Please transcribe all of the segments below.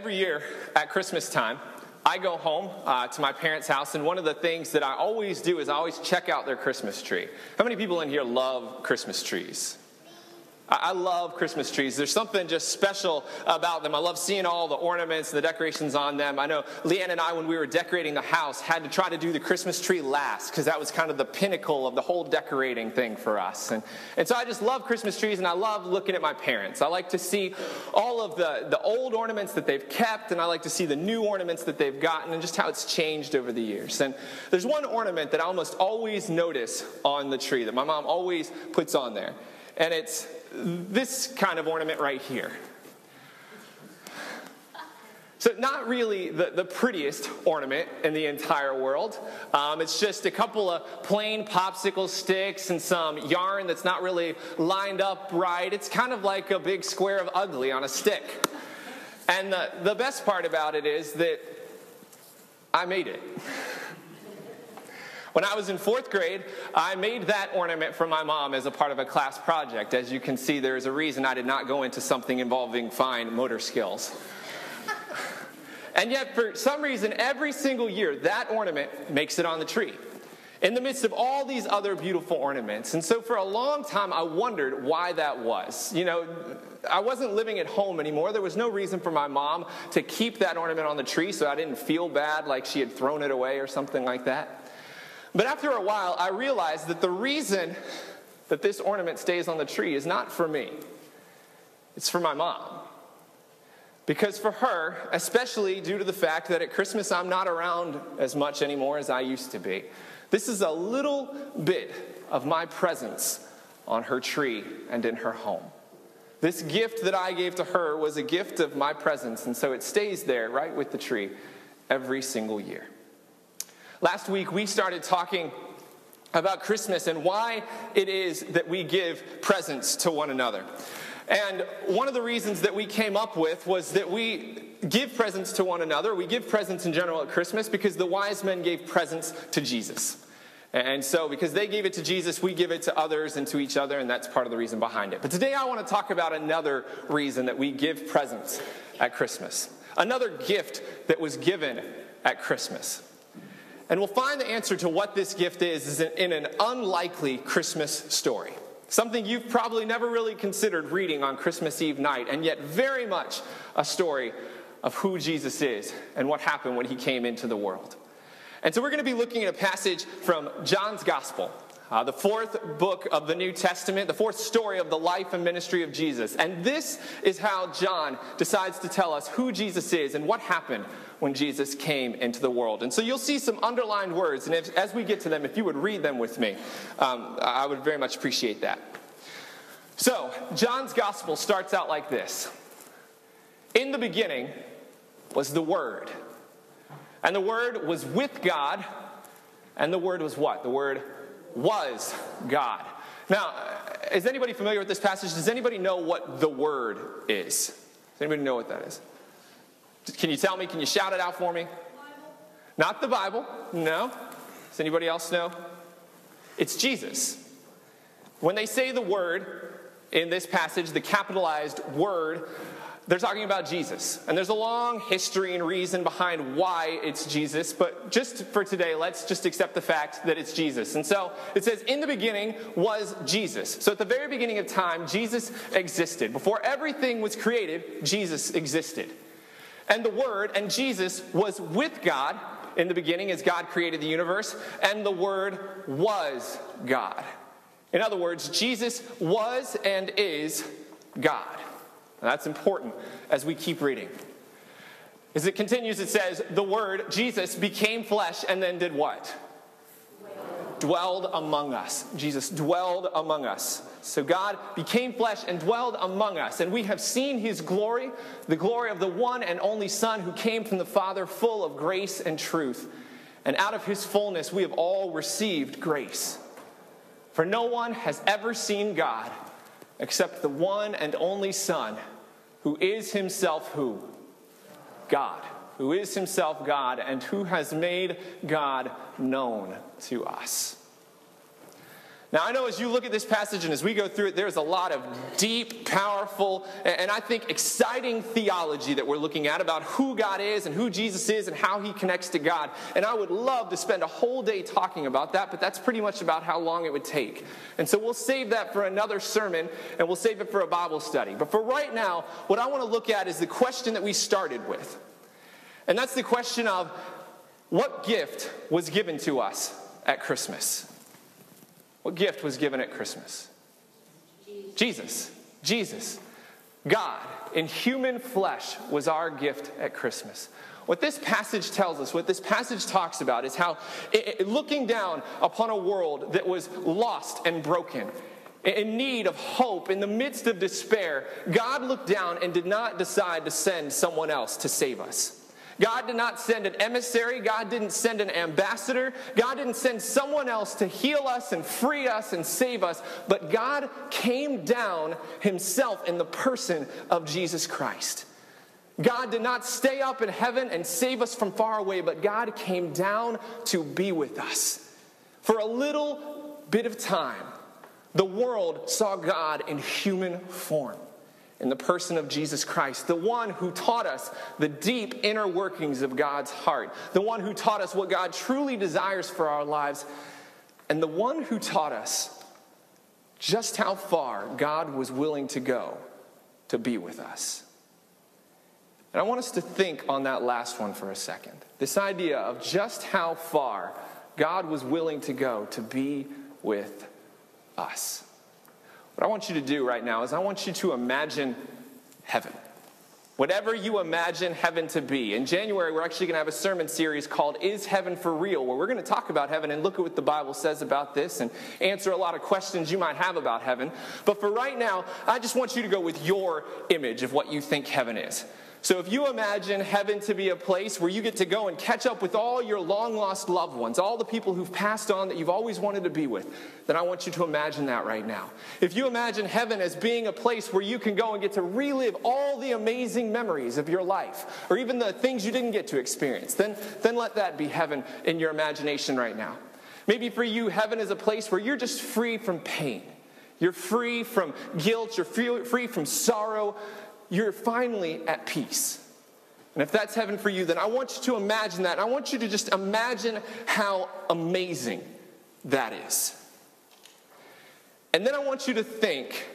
Every year at Christmas time, I go home to my parents' house, and one of the things that I always do is I always check out their Christmas tree. How many people in here love Christmas trees? I love Christmas trees. There's something just special about them. I love seeing all the ornaments and the decorations on them. I know Leanne and I, when we were decorating the house, had to try to do the Christmas tree last because that was kind of the pinnacle of the whole decorating thing for us. And so I just love Christmas trees, and I love looking at my parents. I like to see all of the old ornaments that they've kept, and I like to see the new ornaments that they've gotten and just how it's changed over the years. And there's one ornament that I almost always notice on the tree that my mom always puts on there, and it's this kind of ornament right here. So not really the prettiest ornament in the entire world. It's just a couple of plain popsicle sticks and some yarn that's not really lined up right. It's kind of like a big square of ugly on a stick. And the best part about it is that I made it. When I was in 4th grade, I made that ornament for my mom as a part of a class project. As you can see, there is a reason I did not go into something involving fine motor skills. And yet, for some reason, every single year, that ornament makes it on the tree, in the midst of all these other beautiful ornaments. And so for a long time, I wondered why that was. You know, I wasn't living at home anymore. There was no reason for my mom to keep that ornament on the tree so I didn't feel bad like she had thrown it away or something like that. But after a while, I realized that the reason that this ornament stays on the tree is not for me. It's for my mom. Because for her, especially due to the fact that at Christmas I'm not around as much anymore as I used to be, this is a little bit of my presence on her tree and in her home. This gift that I gave to her was a gift of my presence, and so it stays there right with the tree every single year. Last week, we started talking about Christmas and why it is that we give presents to one another. And one of the reasons that we came up with was that we give presents to one another. We give presents in general at Christmas because the wise men gave presents to Jesus. And so because they gave it to Jesus, we give it to others and to each other, and that's part of the reason behind it. But today I want to talk about another reason that we give presents at Christmas. Another gift that was given at Christmas. And we'll find the answer to what this gift is in an unlikely Christmas story. Something you've probably never really considered reading on Christmas Eve night, and yet very much a story of who Jesus is and what happened when he came into the world. And so we're going to be looking at a passage from John's Gospel, the 4th book of the New Testament, the 4th story of the life and ministry of Jesus. And this is how John decides to tell us who Jesus is and what happened when Jesus came into the world. And so you'll see some underlined words, and as we get to them, if you would read them with me, I would very much appreciate that. So, John's Gospel starts out like this. In the beginning was the Word, and the Word was with God, and the Word was what? The Word was God. Now, is anybody familiar with this passage? Does anybody know what the Word is? Does anybody know what that is? Can you tell me? Can you shout it out for me? Bible. Not the Bible. No. Does anybody else know? It's Jesus. When they say the word in this passage, the capitalized word, they're talking about Jesus. And there's a long history and reason behind why it's Jesus. But just for today, let's just accept the fact that it's Jesus. And so it says, in the beginning was Jesus. So at the very beginning of time, Jesus existed. Before everything was created, Jesus existed. And the Word, and Jesus, was with God in the beginning as God created the universe, and the Word was God. In other words, Jesus was and is God. And that's important as we keep reading. As it continues, it says, the Word, Jesus, became flesh and then did what? Dwelled among us. Jesus dwelled among us. So God became flesh and dwelled among us. And we have seen his glory, the glory of the one and only Son who came from the Father, full of grace and truth. And out of his fullness we have all received grace. For no one has ever seen God except the one and only Son, who is himself who? God. Who is himself God, and who has made God known to us. Now, I know as you look at this passage and as we go through it, there's a lot of deep, powerful, and I think exciting theology that we're looking at about who God is and who Jesus is and how he connects to God. And I would love to spend a whole day talking about that, but that's pretty much about how long it would take. And so we'll save that for another sermon, and we'll save it for a Bible study. But for right now, what I want to look at is the question that we started with. And that's the question of what gift was given to us at Christmas? What gift was given at Christmas? Jesus. God in human flesh was our gift at Christmas. What this passage tells us, what this passage talks about is how looking down upon a world that was lost and broken, in need of hope, in the midst of despair, God looked down and did not decide to send someone else to save us. God did not send an emissary. God didn't send an ambassador. God didn't send someone else to heal us and free us and save us. But God came down himself in the person of Jesus Christ. God did not stay up in heaven and save us from far away, but God came down to be with us. For a little bit of time, the world saw God in human form, in the person of Jesus Christ, the one who taught us the deep inner workings of God's heart, the one who taught us what God truly desires for our lives, and the one who taught us just how far God was willing to go to be with us. And I want us to think on that last one for a second. This idea of just how far God was willing to go to be with us. What I want you to do right now is I want you to imagine heaven. Whatever you imagine heaven to be. In January, we're actually going to have a sermon series called Is Heaven for Real? Where we're going to talk about heaven and look at what the Bible says about this and answer a lot of questions you might have about heaven. But for right now, I just want you to go with your image of what you think heaven is. So if you imagine heaven to be a place where you get to go and catch up with all your long-lost loved ones, all the people who've passed on that you've always wanted to be with, then I want you to imagine that right now. If you imagine heaven as being a place where you can go and get to relive all the amazing memories of your life, or even the things you didn't get to experience, then let that be heaven in your imagination right now. Maybe for you, heaven is a place where you're just free from pain. You're free from guilt. You're free from sorrow. You're finally at peace. And if that's heaven for you, then I want you to imagine that. I want you to just imagine how amazing that is. And then I want you to think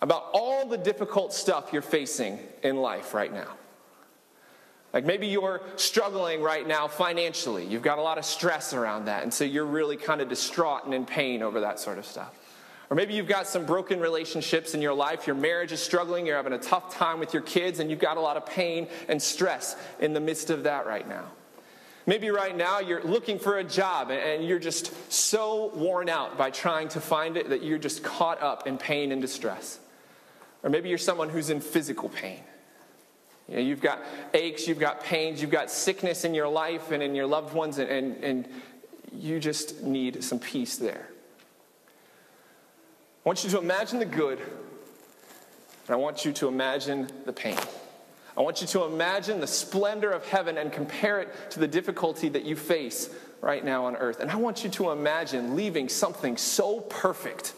about all the difficult stuff you're facing in life right now. Like maybe you're struggling right now financially. You've got a lot of stress around that, and so you're really kind of distraught and in pain over that sort of stuff. Or maybe you've got some broken relationships in your life. Your marriage is struggling. You're having a tough time with your kids, and you've got a lot of pain and stress in the midst of that right now. Maybe right now you're looking for a job, and you're just so worn out by trying to find it that you're just caught up in pain and distress. Or maybe you're someone who's in physical pain. You know, you've got aches, you've got pains, you've got sickness in your life and in your loved ones, and you just need some peace there. I want you to imagine the good, and I want you to imagine the pain. I want you to imagine the splendor of heaven and compare it to the difficulty that you face right now on earth. And I want you to imagine leaving something so perfect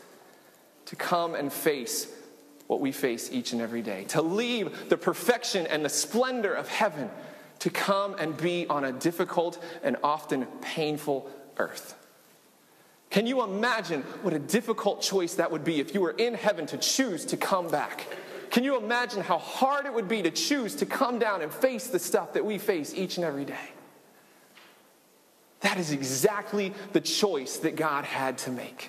to come and face what we face each and every day. To leave the perfection and the splendor of heaven to come and be on a difficult and often painful earth. Can you imagine what a difficult choice that would be if you were in heaven to choose to come back? Can you imagine how hard it would be to choose to come down and face the stuff that we face each and every day? That is exactly the choice that God had to make.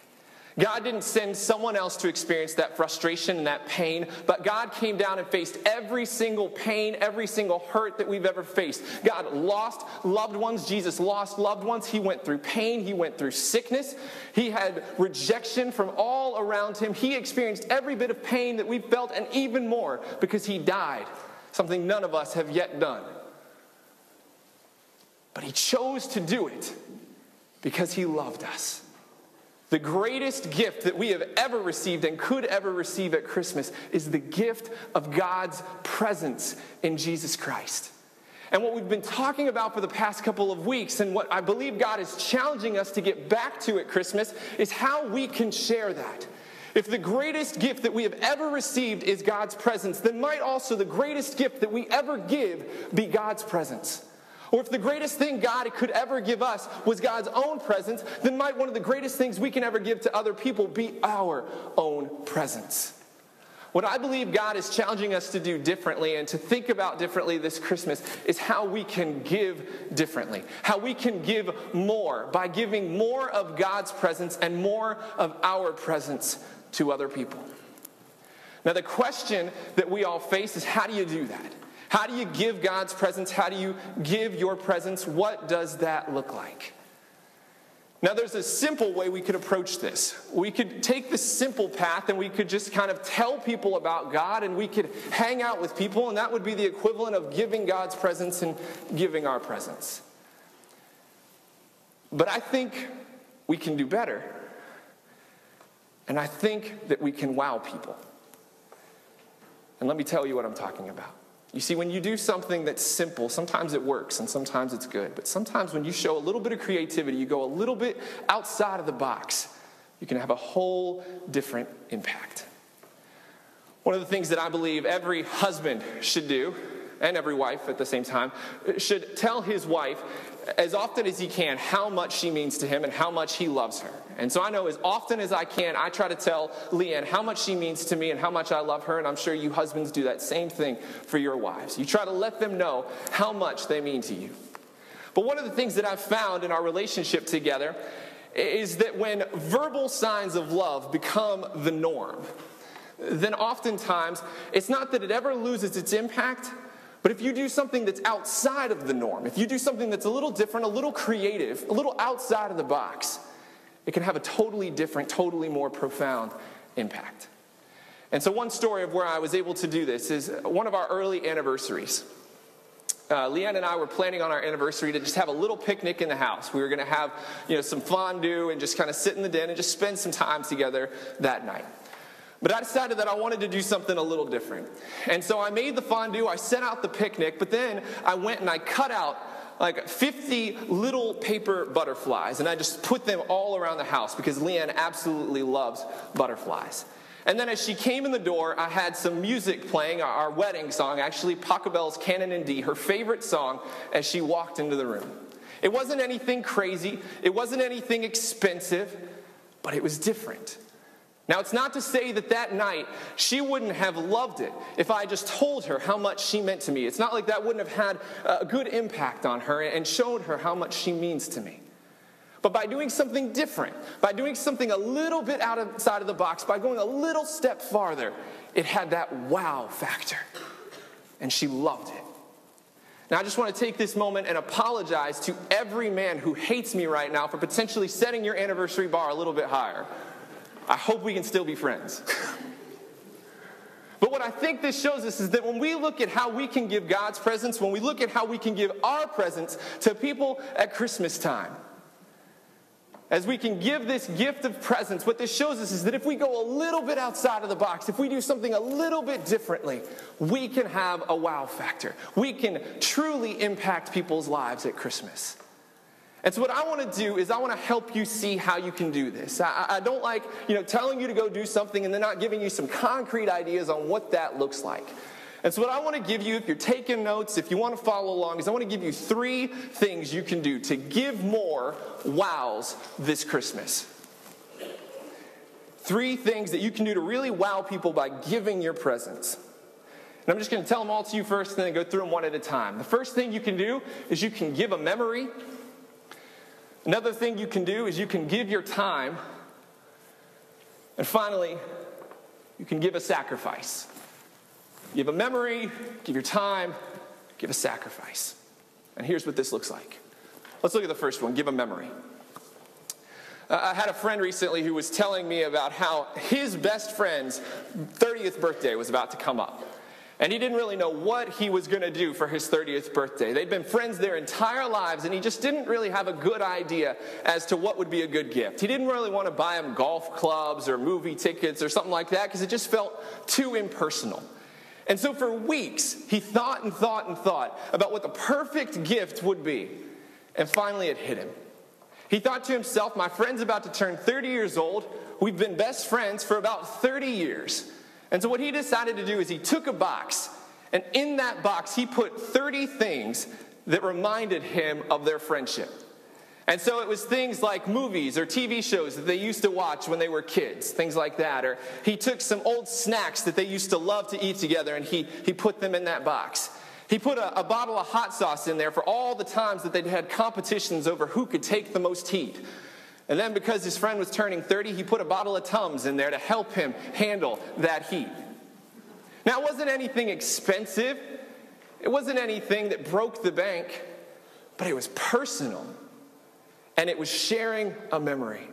God didn't send someone else to experience that frustration and that pain, but God came down and faced every single pain, every single hurt that we've ever faced. God lost loved ones. Jesus lost loved ones. He went through pain. He went through sickness. He had rejection from all around him. He experienced every bit of pain that we've felt and even more because he died, something none of us have yet done. But he chose to do it because he loved us. The greatest gift that we have ever received and could ever receive at Christmas is the gift of God's presence in Jesus Christ. And what we've been talking about for the past couple of weeks, and what I believe God is challenging us to get back to at Christmas, is how we can share that. If the greatest gift that we have ever received is God's presence, then might also the greatest gift that we ever give be God's presence. Or if the greatest thing God could ever give us was God's own presence, then might one of the greatest things we can ever give to other people be our own presence. What I believe God is challenging us to do differently and to think about differently this Christmas is how we can give differently. How we can give more by giving more of God's presence and more of our presence to other people. Now, the question that we all face is, how do you do that? How do you give God's presence? How do you give your presence? What does that look like? Now, there's a simple way we could approach this. We could take the simple path and we could just kind of tell people about God, and we could hang out with people, and that would be the equivalent of giving God's presence and giving our presence. But I think we can do better. And I think that we can wow people. And let me tell you what I'm talking about. You see, when you do something that's simple, sometimes it works and sometimes it's good. But sometimes when you show a little bit of creativity, you go a little bit outside of the box, you can have a whole different impact. One of the things that I believe every husband should do, and every wife at the same time, should tell his wife as often as he can how much she means to him and how much he loves her. And so I know as often as I can, I try to tell Leanne how much she means to me and how much I love her, and I'm sure you husbands do that same thing for your wives. You try to let them know how much they mean to you. But one of the things that I've found in our relationship together is that when verbal signs of love become the norm, then oftentimes it's not that it ever loses its impact, but if you do something that's outside of the norm, if you do something that's a little different, a little creative, a little outside of the box, it can have a totally different, totally more profound impact. And so one story of where I was able to do this is one of our early anniversaries. Leanne and I were planning on our anniversary to just have a little picnic in the house. We were going to have, some fondue and just kind of sit in the den and just spend some time together that night. But I decided that I wanted to do something a little different. And so I made the fondue, I set out the picnic, but then I went and I cut out like 50 little paper butterflies, and I just put them all around the house because Leanne absolutely loves butterflies. And then as she came in the door, I had some music playing, our wedding song, actually Pachelbel's Canon in D, her favorite song, as she walked into the room. It wasn't anything crazy, it wasn't anything expensive, but it was different. Now, it's not to say that night she wouldn't have loved it if I just told her how much she meant to me. It's not like that wouldn't have had a good impact on her and showed her how much she means to me. But by doing something different, by doing something a little bit outside of the box, by going a little step farther, it had that wow factor. And she loved it. Now, I just want to take this moment and apologize to every man who hates me right now for potentially setting your anniversary bar a little bit higher. I hope we can still be friends. But what I think this shows us is that when we look at how we can give God's presence, when we look at how we can give our presence to people at Christmas time, as we can give this gift of presence, what this shows us is that if we go a little bit outside of the box, if we do something a little bit differently, we can have a wow factor. We can truly impact people's lives at Christmas. And so what I want to do is I want to help you see how you can do this. I don't like, telling you to go do something and then not giving you some concrete ideas on what that looks like. And so what I want to give you, if you're taking notes, if you want to follow along, is I want to give you 3 things you can do to give more wows this Christmas. 3 things that you can do to really wow people by giving your presence. And I'm just going to tell them all to you first and then go through them one at a time. The first thing you can do is you can give a memory. Another thing you can do is you can give your time. And finally, you can give a sacrifice. Give a memory, give your time, give a sacrifice. And here's what this looks like. Let's look at the first one, give a memory. I had a friend recently who was telling me about how his best friend's 30th birthday was about to come up. And he didn't really know what he was going to do for his 30th birthday. They'd been friends their entire lives, and he just didn't really have a good idea as to what would be a good gift. He didn't really want to buy him golf clubs or movie tickets or something like that because it just felt too impersonal. And so for weeks, he thought and thought and thought about what the perfect gift would be. And finally it hit him. He thought to himself, my friend's about to turn 30 years old. We've been best friends for about 30 years. And so what he decided to do is he took a box, and in that box he put 30 things that reminded him of their friendship. And so it was things like movies or TV shows that they used to watch when they were kids, things like that. Or he took some old snacks that they used to love to eat together, and he put them in that box. He put a bottle of hot sauce in there for all the times that they'd had competitions over who could take the most heat. And then because his friend was turning 30, he put a bottle of Tums in there to help him handle that heat. Now, it wasn't anything expensive. It wasn't anything that broke the bank, but it was personal. And it was sharing a memory.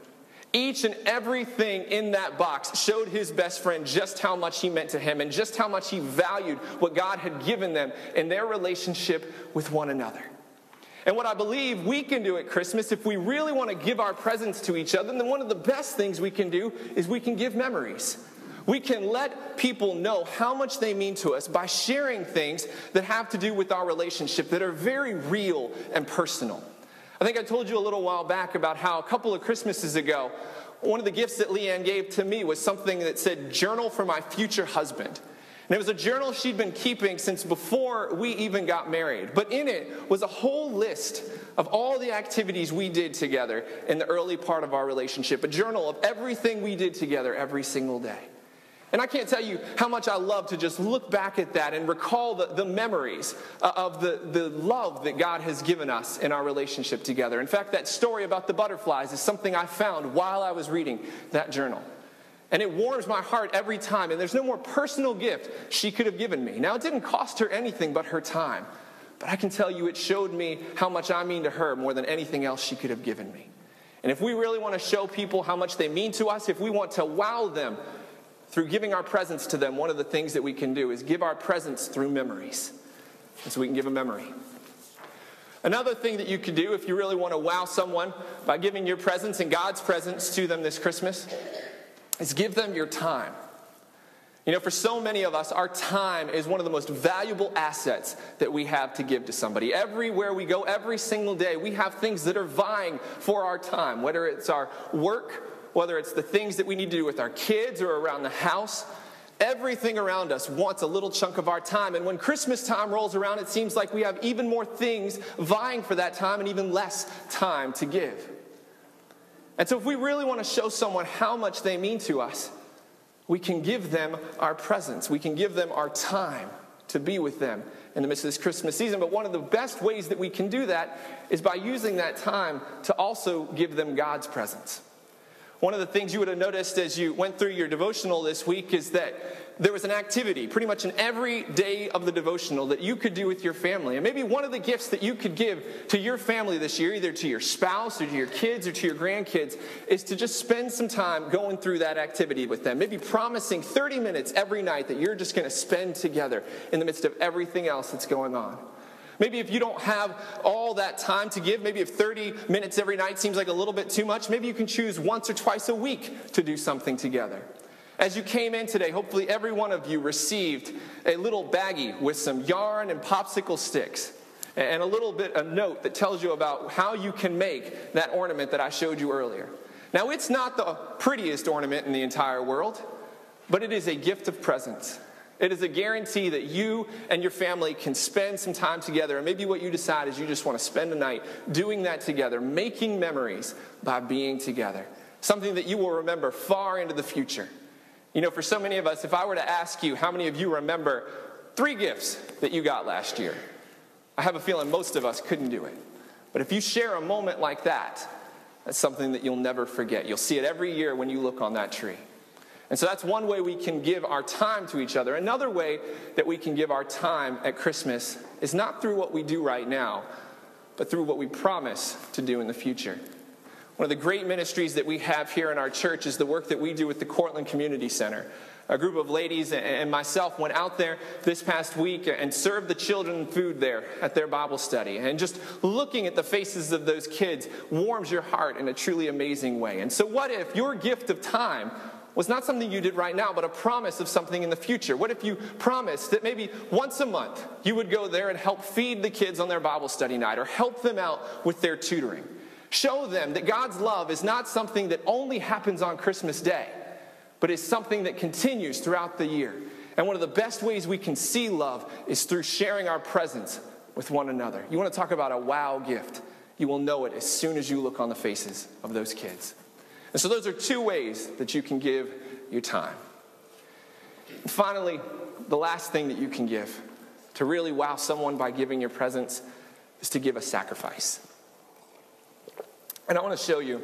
Each and everything in that box showed his best friend just how much he meant to him and just how much he valued what God had given them in their relationship with one another. And what I believe we can do at Christmas, if we really want to give our presents to each other, then one of the best things we can do is we can give memories. We can let people know how much they mean to us by sharing things that have to do with our relationship that are very real and personal. I think I told you a little while back about how a couple of Christmases ago, one of the gifts that Leanne gave to me was something that said, "Journal for my future husband." And it was a journal she'd been keeping since before we even got married. But in it was a whole list of all the activities we did together in the early part of our relationship. A journal of everything we did together every single day. And I can't tell you how much I love to just look back at that and recall the memories of the love that God has given us in our relationship together. In fact, that story about the butterflies is something I found while I was reading that journal. And it warms my heart every time, and there's no more personal gift she could have given me. Now, it didn't cost her anything but her time, but I can tell you it showed me how much I mean to her more than anything else she could have given me. And if we really want to show people how much they mean to us, if we want to wow them through giving our presents to them, one of the things that we can do is give our presents through memories. And so we can give a memory. Another thing that you could do if you really want to wow someone by giving your presents and God's presents to them this Christmas is give them your time. You know, for so many of us, our time is one of the most valuable assets that we have to give to somebody. Everywhere we go, every single day, we have things that are vying for our time, whether it's our work, whether it's the things that we need to do with our kids or around the house. Everything around us wants a little chunk of our time. And when Christmas time rolls around, it seems like we have even more things vying for that time and even less time to give. And so if we really want to show someone how much they mean to us, we can give them our presents. We can give them our time to be with them in the midst of this Christmas season. But one of the best ways that we can do that is by using that time to also give them God's presents. One of the things you would have noticed as you went through your devotional this week is that there was an activity pretty much in every day of the devotional that you could do with your family. And maybe one of the gifts that you could give to your family this year, either to your spouse or to your kids or to your grandkids, is to just spend some time going through that activity with them. Maybe promising 30 minutes every night that you're just going to spend together in the midst of everything else that's going on. Maybe if you don't have all that time to give, maybe if 30 minutes every night seems like a little bit too much, maybe you can choose once or twice a week to do something together. As you came in today, hopefully every one of you received a little baggie with some yarn and popsicle sticks and a note that tells you about how you can make that ornament that I showed you earlier. Now, it's not the prettiest ornament in the entire world, but it is a gift of presence. It is a guarantee that you and your family can spend some time together. And maybe what you decide is you just want to spend a night doing that together, making memories by being together. Something that you will remember far into the future. You know, for so many of us, if I were to ask you how many of you remember 3 gifts that you got last year, I have a feeling most of us couldn't do it. But if you share a moment like that, that's something that you'll never forget. You'll see it every year when you look on that tree. And so that's one way we can give our time to each other. Another way that we can give our time at Christmas is not through what we do right now, but through what we promise to do in the future. One of the great ministries that we have here in our church is the work that we do with the Cortland Community Center. A group of ladies and myself went out there this past week and served the children food there at their Bible study. And just looking at the faces of those kids warms your heart in a truly amazing way. And so what if your gift of time was not something you did right now, but a promise of something in the future? What if you promised that maybe once a month you would go there and help feed the kids on their Bible study night or help them out with their tutoring? Show them that God's love is not something that only happens on Christmas Day, but is something that continues throughout the year. And one of the best ways we can see love is through sharing our presence with one another. You want to talk about a wow gift? You will know it as soon as you look on the faces of those kids. And so those are two ways that you can give your time. And finally, the last thing that you can give to really wow someone by giving your presence is to give a sacrifice. And I want to show you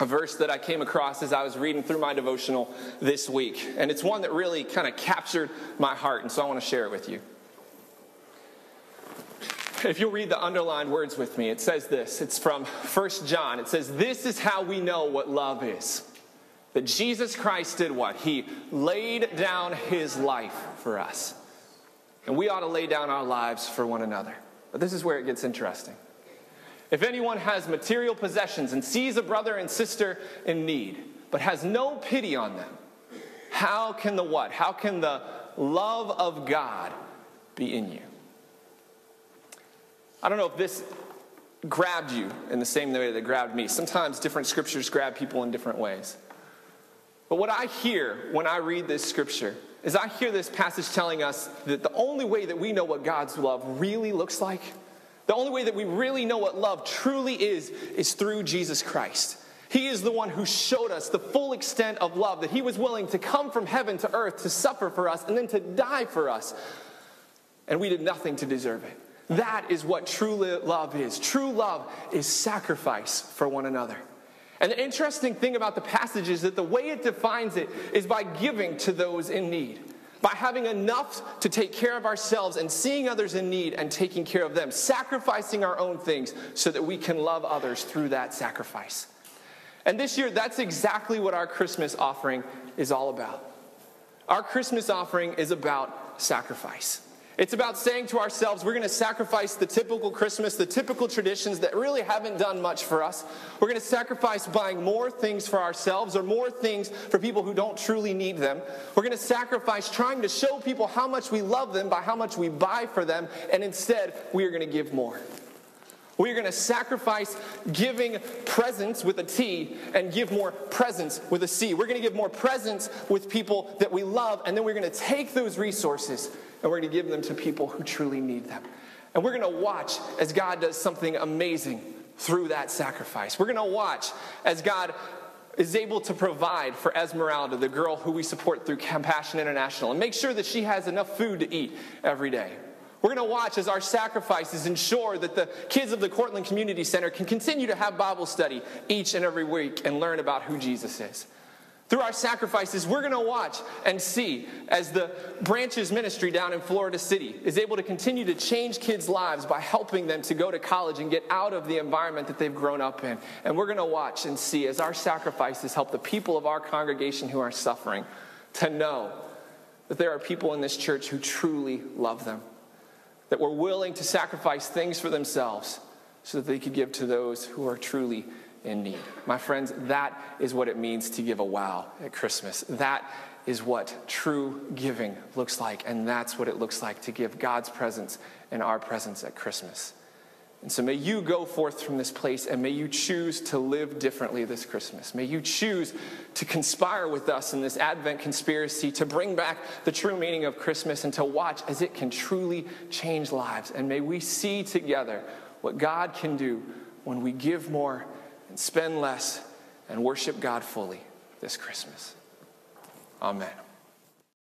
a verse that I came across as I was reading through my devotional this week. And it's one that really kind of captured my heart, and so I want to share it with you. If you'll read the underlined words with me, it says this. It's from 1 John. It says, "This is how we know what love is. That Jesus Christ did what? He laid down his life for us. And we ought to lay down our lives for one another." But this is where it gets interesting. "If anyone has material possessions and sees a brother and sister in need, but has no pity on them, how can the what? How can the love of God be in you?" I don't know if this grabbed you in the same way that it grabbed me. Sometimes different scriptures grab people in different ways. But what I hear when I read this scripture is I hear this passage telling us that the only way that we know what God's love really looks like, the only way that we really know what love truly is through Jesus Christ. He is the one who showed us the full extent of love, that he was willing to come from heaven to earth to suffer for us and then to die for us. And we did nothing to deserve it. That is what true love is. True love is sacrifice for one another. And the interesting thing about the passage is that the way it defines it is by giving to those in need. By having enough to take care of ourselves and seeing others in need and taking care of them. Sacrificing our own things so that we can love others through that sacrifice. And this year, that's exactly what our Christmas offering is all about. Our Christmas offering is about sacrifice. It's about saying to ourselves, we're going to sacrifice the typical Christmas, the typical traditions that really haven't done much for us. We're going to sacrifice buying more things for ourselves or more things for people who don't truly need them. We're going to sacrifice trying to show people how much we love them by how much we buy for them, and instead, we are going to give more. We are going to sacrifice giving presents with a T and give more presents with a C. We're going to give more presents with people that we love, and then we're going to take those resources and we're going to give them to people who truly need them. And we're going to watch as God does something amazing through that sacrifice. We're going to watch as God is able to provide for Esmeralda, the girl who we support through Compassion International, and make sure that she has enough food to eat every day. We're going to watch as our sacrifices ensure that the kids of the Cortland Community Center can continue to have Bible study each and every week and learn about who Jesus is. Through our sacrifices, we're going to watch and see as the Branches Ministry down in Florida City is able to continue to change kids' lives by helping them to go to college and get out of the environment that they've grown up in. And we're going to watch and see as our sacrifices help the people of our congregation who are suffering to know that there are people in this church who truly love them, that were willing to sacrifice things for themselves so that they could give to those who are truly in need. My friends, that is what it means to give a wow at Christmas. That is what true giving looks like, and that's what it looks like to give God's presence and our presence at Christmas. And so may you go forth from this place, and may you choose to live differently this Christmas. May you choose to conspire with us in this Advent conspiracy to bring back the true meaning of Christmas and to watch as it can truly change lives. And may we see together what God can do when we give more and spend less and worship God fully this Christmas. Amen.